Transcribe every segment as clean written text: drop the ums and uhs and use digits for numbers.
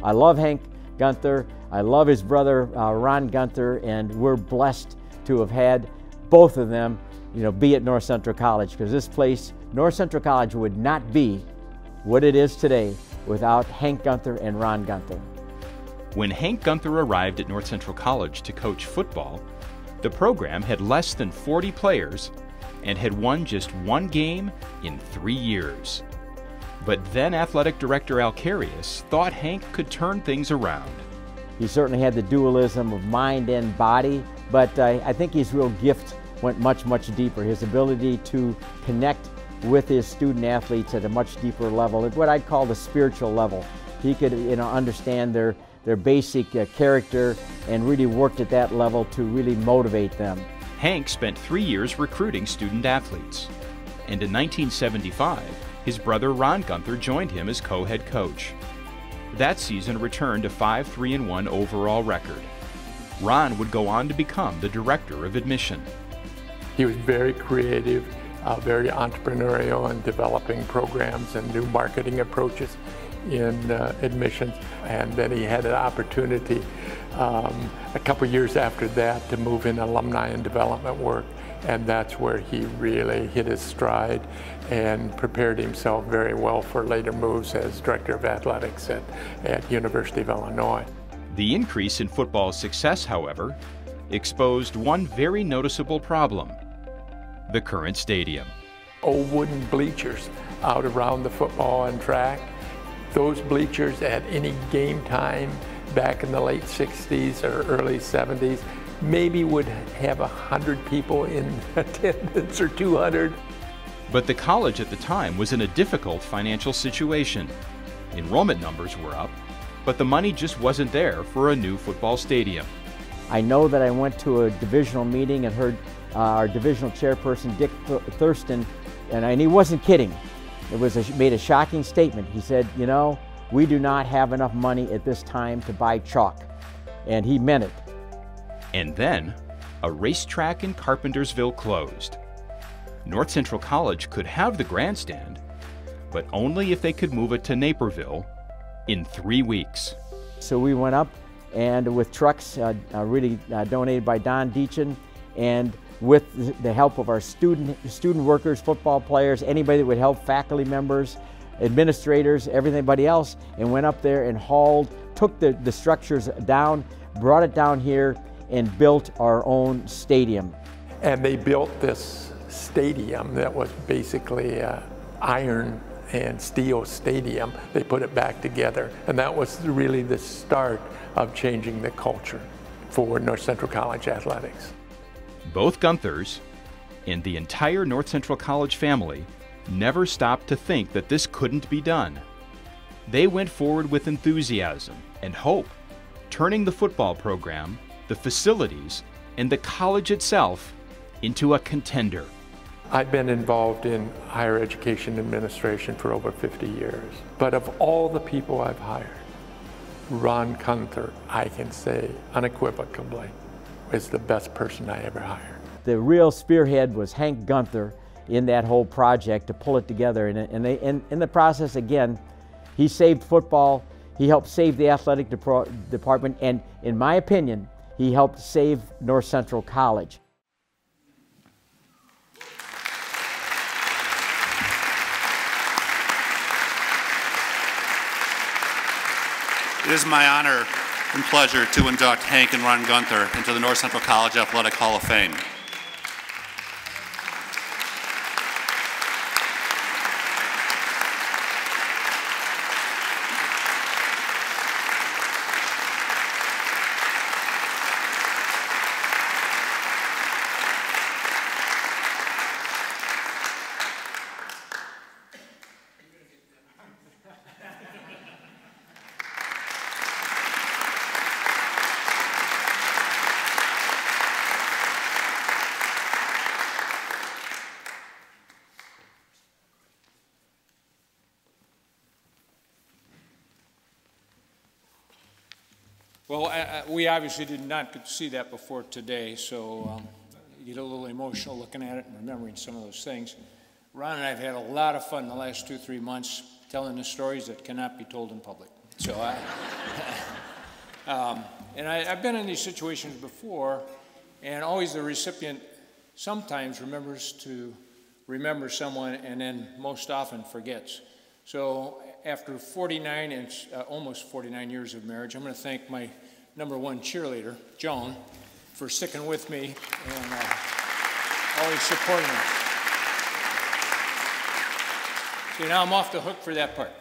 I love Hank Guenther. I love his brother, Ron Guenther, and we're blessed to have had both of them, be at North Central College, because this place, North Central College, would not be what it is today without Hank Guenther and Ron Guenther. When Hank Guenther arrived at North Central College to coach football, the program had less than 40 players and had won just one game in 3 years. But then athletic director Al Carius thought Hank could turn things around. He certainly had the dualism of mind and body, but I think his real gift went much, much deeper. His ability to connect with his student athletes at a much deeper level, at what I'd call the spiritual level. He could understand their basic character and really worked at that level to really motivate them. Hank spent 3 years recruiting student athletes, and in 1975, his brother Ron Guenther joined him as co-head coach. That season returned a 5-3-1 overall record. Ron would go on to become the director of admission. He was very creative, very entrepreneurial in developing programs and new marketing approaches in admissions. And then he had an opportunity a couple years after that to move in alumni and development work. And that's where he really hit his stride and prepared himself very well for later moves as director of athletics at University of Illinois. The increase in football success, however, exposed one very noticeable problem: the current stadium. Old wooden bleachers out around the football and track. Those bleachers at any game time back in the late 60s or early 70s maybe would have 100 people in attendance or 200. But the college at the time was in a difficult financial situation. Enrollment numbers were up, but the money just wasn't there for a new football stadium. I know that I went to a divisional meeting and heard our divisional chairperson, Dick Thurston, and he wasn't kidding. Made a shocking statement. He said, we do not have enough money at this time to buy chalk. And he meant it. And then, a racetrack in Carpentersville closed. North Central College could have the grandstand, but only if they could move it to Naperville in 3 weeks. So we went up, and with trucks really donated by Don Deachin, and with the help of our student workers, football players, anybody that would help, faculty members, administrators, everybody else, and went up there and took the structures down, brought it down here, and built our own stadium. And they built this stadium that was basically an iron and steel stadium. They put it back together, and that was really the start of changing the culture for North Central College athletics. Both Guenthers and the entire North Central College family never stopped to think that this couldn't be done. They went forward with enthusiasm and hope, turning the football program, the facilities, and the college itself into a contender. I've been involved in higher education administration for over 50 years. But of all the people I've hired, Ron Guenther, I can say unequivocally, is the best person I ever hired. The real spearhead was Hank Guenther in that whole project to pull it together. And in the process, again, he saved football, he helped save the athletic department, and in my opinion, he helped save North Central College. It is my honor and pleasure to induct Hank and Ron Guenther into the North Central College Athletic Hall of Fame. Well, we obviously did not get to see that before today, so you get a little emotional looking at it and remembering some of those things. Ron and I have had a lot of fun the last 2-3 months telling the stories that cannot be told in public. So I've been in these situations before, and always the recipient sometimes remembers to remember someone and then most often forgets. So after 49 and almost 49 years of marriage, I'm going to thank my #1 cheerleader, Joan, for sticking with me and always supporting me. See, now I'm off the hook for that part.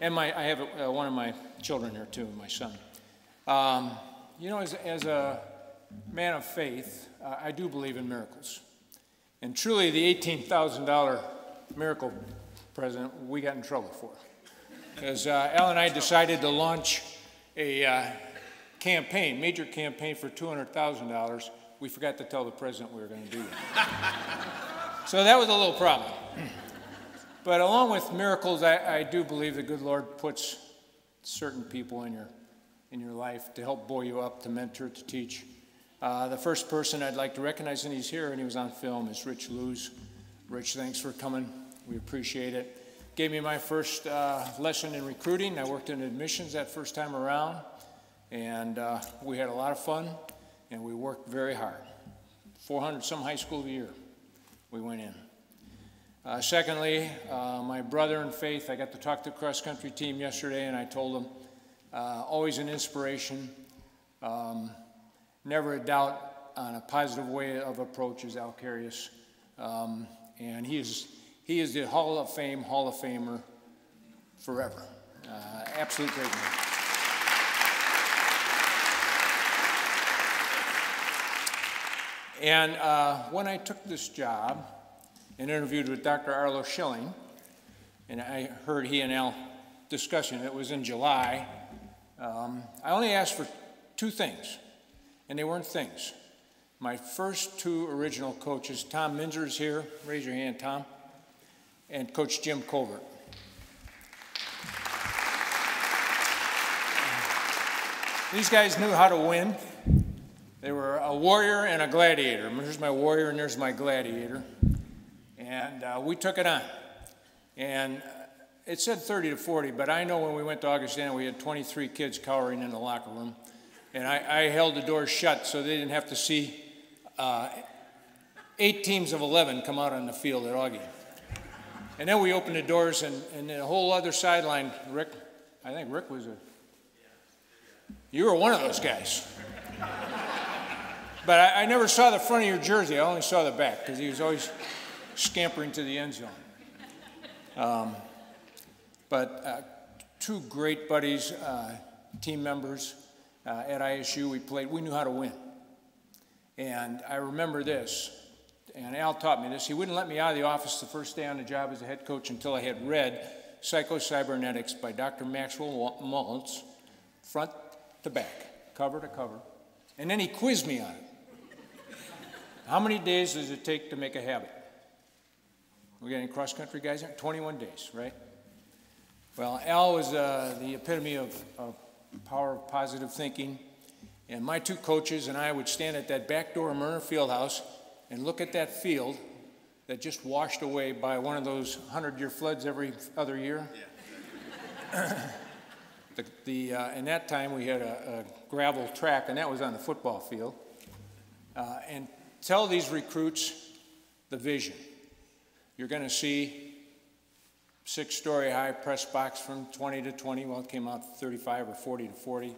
And I have one of my children here too, my son. You know, as a man of faith, I do believe in miracles. And truly, the $18,000 miracle present we got in trouble for. Because Al and I decided to launch a campaign, major campaign for $200,000. We forgot to tell the president we were going to do that. So that was a little problem. But along with miracles, I do believe the good Lord puts certain people in your life to help buoy you up, to mentor, to teach. The first person I'd like to recognize, and he's here and he was on film, is Rich Luz. Rich, thanks for coming. We appreciate it. Gave me my first lesson in recruiting. I worked in admissions that first time around, and we had a lot of fun, and we worked very hard. 400 some high school a year we went in. Secondly, my brother in faith, I got to talk to the cross-country team yesterday, and I told them, always an inspiration, never a doubt on a positive way of approach is Al Carius. And he is the Hall of Fame, Hall of Famer forever. Absolute great man. And when I took this job and interviewed with Dr. Arlo Schilling, and I heard he and Al discussing it, was in July, I only asked for 2 things, and they weren't things. My first 2 original coaches, Tom Minzer's here, raise your hand, Tom, and Coach Jim Covert. These guys knew how to win. They were a warrior and a gladiator. Here's my warrior and there's my gladiator. And we took it on. And it said 30 to 40, but I know when we went to Augustana, we had 23 kids cowering in the locker room. And I held the doors shut so they didn't have to see 8 teams of 11 come out on the field at Augie. And then we opened the doors, and the whole other sideline, Rick, I think Rick was you were one of those guys. But I never saw the front of your jersey. I only saw the back, because he was always scampering to the end zone. But 2 great buddies, team members at ISU, we knew how to win. And I remember this, and Al taught me this. He wouldn't let me out of the office the first day on the job as a head coach until I had read Psycho-Cybernetics by Dr. Maxwell Maltz, front to back, cover to cover. And then he quizzed me on it. How many days does it take to make a habit? We got any cross-country guys here? 21 days, right? Well, Al was the epitome of power of positive thinking. And my 2 coaches and I would stand at that back door of Murner Fieldhouse and look at that field that just washed away by one of those 100-year floods every other year. Yeah. In that time, we had a gravel track, and that was on the football field. And tell these recruits the vision. You're going to see 6-story high press box from 20 to 20. Well, it came out 35 or 40 to 40.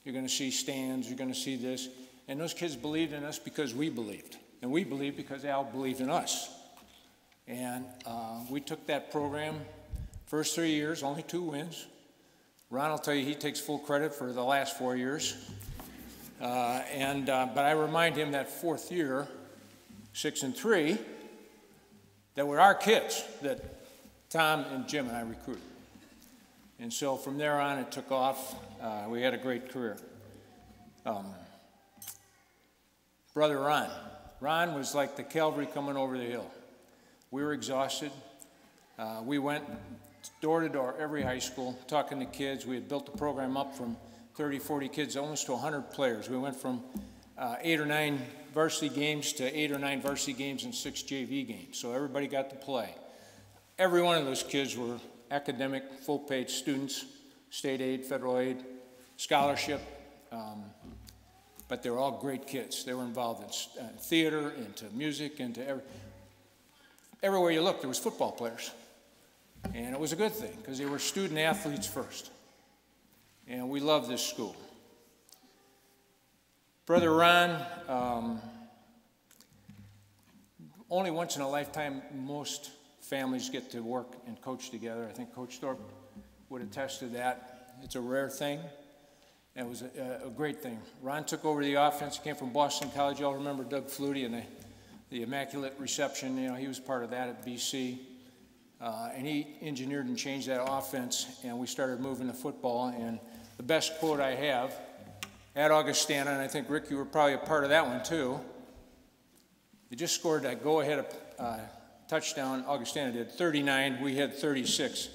You're going to see stands. You're going to see this. And those kids believed in us because we believed. And we believed because Al believed in us. And we took that program, first 3 years, only 2 wins. Ron will tell you he takes full credit for the last 4 years. But I remind him that 4th year, 6-3, that were our kids that Tom and Jim and I recruited. And so from there on, it took off. We had a great career. Brother Ron. Ron was like the cavalry coming over the hill. We were exhausted. We went door to door, every high school, talking to kids. We had built the program up from 30, 40 kids, almost to 100 players. We went from 8 or 9 varsity games to 8 or 9 varsity games and 6 JV games. So everybody got to play. Every one of those kids were academic, full-page students, state aid, federal aid, scholarship. But they were all great kids. They were involved in theater, into music, into everywhere you looked, there was football players. And it was a good thing, because they were student athletes first. And we loved this school. Brother Ron, only once in a lifetime most families get to work and coach together. I think Coach Thorpe would attest to that. It's a rare thing. And it was a great thing. Ron took over the offense. He came from Boston College. You all remember Doug Flutie and the Immaculate Reception. You know, he was part of that at BC. And he engineered and changed that offense, and we started moving to football. And the best quote I have at Augustana, and I think, Rick, you were probably a part of that one too. They just scored that go-ahead touchdown. Augustana did 39. We had 36.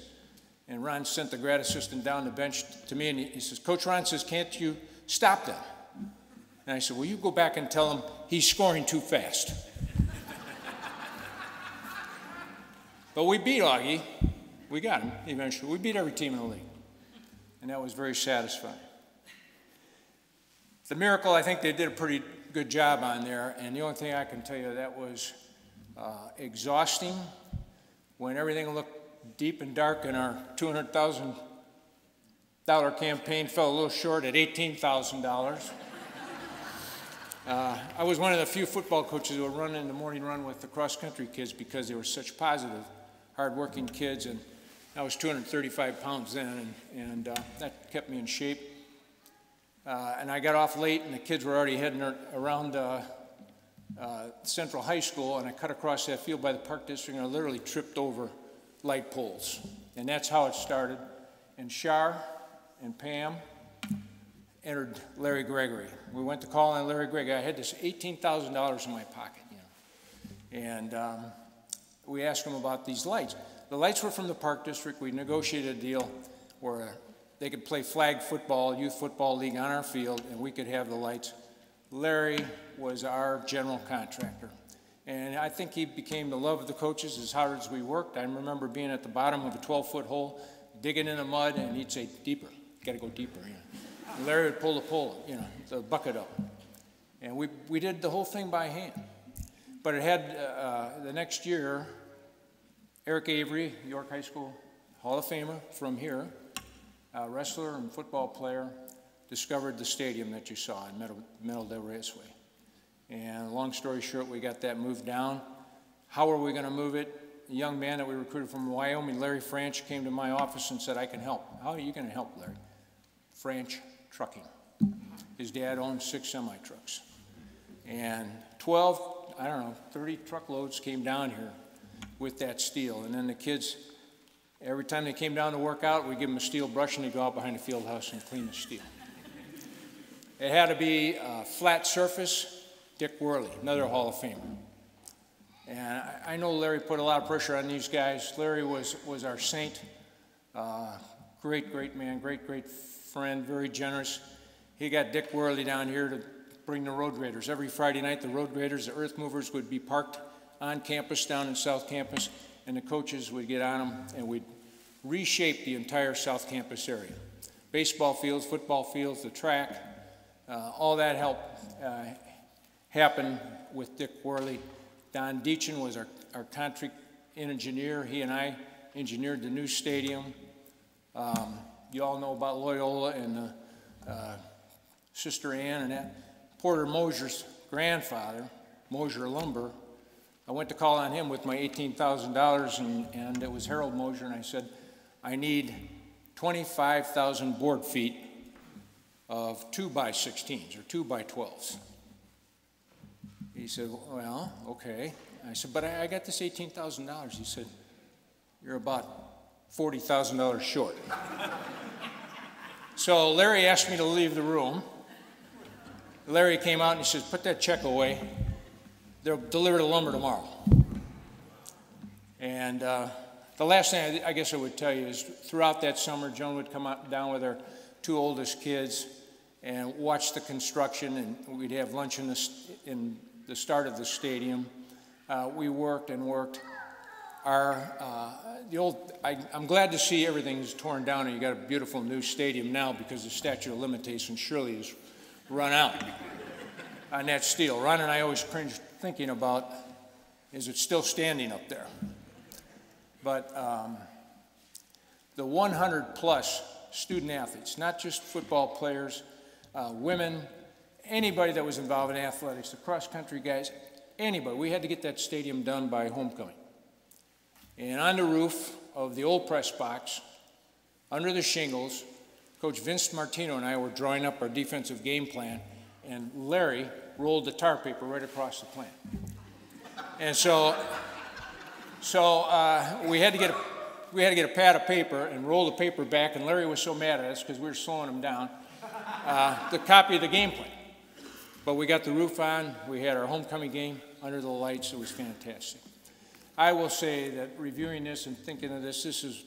And Ron sent the grad assistant down the bench to me, and he says, Coach Ron says, can't you stop them? And I said, well, you go back and tell him he's scoring too fast. But we beat Augie. We got him eventually. We beat every team in the league. And that was very satisfying. The Miracle, I think they did a pretty good job on there. And the only thing I can tell you, that was exhausting when everything looked deep and dark and our $200,000 campaign fell a little short at $18,000. I was one of the few football coaches who would run in the morning run with the cross-country kids because they were such positive, hard-working kids, and I was 235 pounds then, and that kept me in shape. And I got off late, and the kids were already heading around Central High School, and I cut across that field by the Park District, and I literally tripped over light poles. And that's how it started. And Shar and Pam entered Larry Gregory. We went to call on Larry Gregory. I had this $18,000 in my pocket, you know. And we asked him about these lights. The lights were from the Park District. We negotiated a deal where they could play flag football, youth football league on our field, and we could have the lights. Larry was our general contractor. And I think he became the love of the coaches as hard as we worked. I remember being at the bottom of a 12-foot hole, digging in the mud, and he'd say, deeper, got to go deeper. You know. And Larry would pull the pole, you know, the bucket up. And we did the whole thing by hand. But it had, the next year, Eric Avery, York High School Hall of Famer from here, wrestler and football player, discovered the stadium that you saw in Meadow Del Raceway. And long story short, we got that moved down. How are we going to move it? A young man that we recruited from Wyoming, Larry Franch, came to my office and said, I can help. How are you going to help, Larry? Franch Trucking. His dad owned 6 semi-trucks. And 30 truckloads came down here with that steel. And then the kids, every time they came down to work out, we'd give them a steel brush and they'd go out behind the field house and clean the steel. It had to be a flat surface. Dick Worley, another Hall of Famer. And I know Larry put a lot of pressure on these guys. Larry was our saint. Great man, great friend, very generous. He got Dick Worley down here to bring the road graders. Every Friday night, the road graders, the earth movers would be parked on campus down in South Campus, and the coaches would get on them, and we'd reshape the entire South Campus area. Baseball fields, football fields, the track, all that helped happened with Dick Worley. Don Deachin was our contract engineer. He and I engineered the new stadium. You all know about Loyola and Sister Ann and that. Porter Mosier's grandfather, Mosier Lumber, I went to call on him with my $18,000, and it was Harold Mosier, and I said, I need 25,000 board feet of 2x16s or 2x12s. He said, well, okay. I said, but I got this $18,000. He said, you're about $40,000 short. So Larry asked me to leave the room. Larry came out and he says, put that check away. They'll deliver the lumber tomorrow. And the last thing I guess I would tell you is throughout that summer, Joan would come out down with her 2 oldest kids and watch the construction, and we'd have lunch in the start of the stadium. We worked and worked. I'm glad to see everything's torn down and you got a beautiful new stadium now because the statute of limitations surely has run out on that steel. Ron and I always cringe thinking about, is it still standing up there? But the 100 plus student athletes, not just football players, women, anybody that was involved in athletics, the cross-country guys, anybody. We had to get that stadium done by homecoming. And on the roof of the old press box, under the shingles, Coach Vince Martino and I were drawing up our defensive game plan, and Larry rolled the tar paper right across the plan. And so we had to get a pad of paper and roll the paper back, and Larry was so mad at us because we were slowing him down, to copy the game plan. But we got the roof on, we had our homecoming game under the lights, it was fantastic. I will say that reviewing this and thinking of this, this is,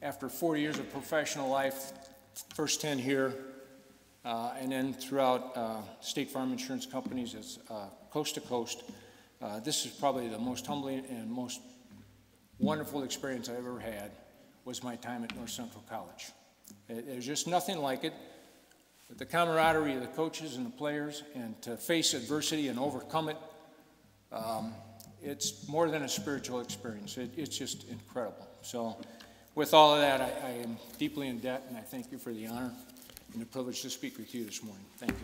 after 40 years of professional life, first 10 here, and then throughout State Farm Insurance Companies, it's coast to coast. This is probably the most humbling and most wonderful experience I've ever had was my time at North Central College. There's just nothing like it. But the camaraderie of the coaches and the players, and to face adversity and overcome it, it's more than a spiritual experience. It's just incredible. So with all of that, I am deeply in debt, and I thank you for the honor and the privilege to speak with you this morning. Thank you.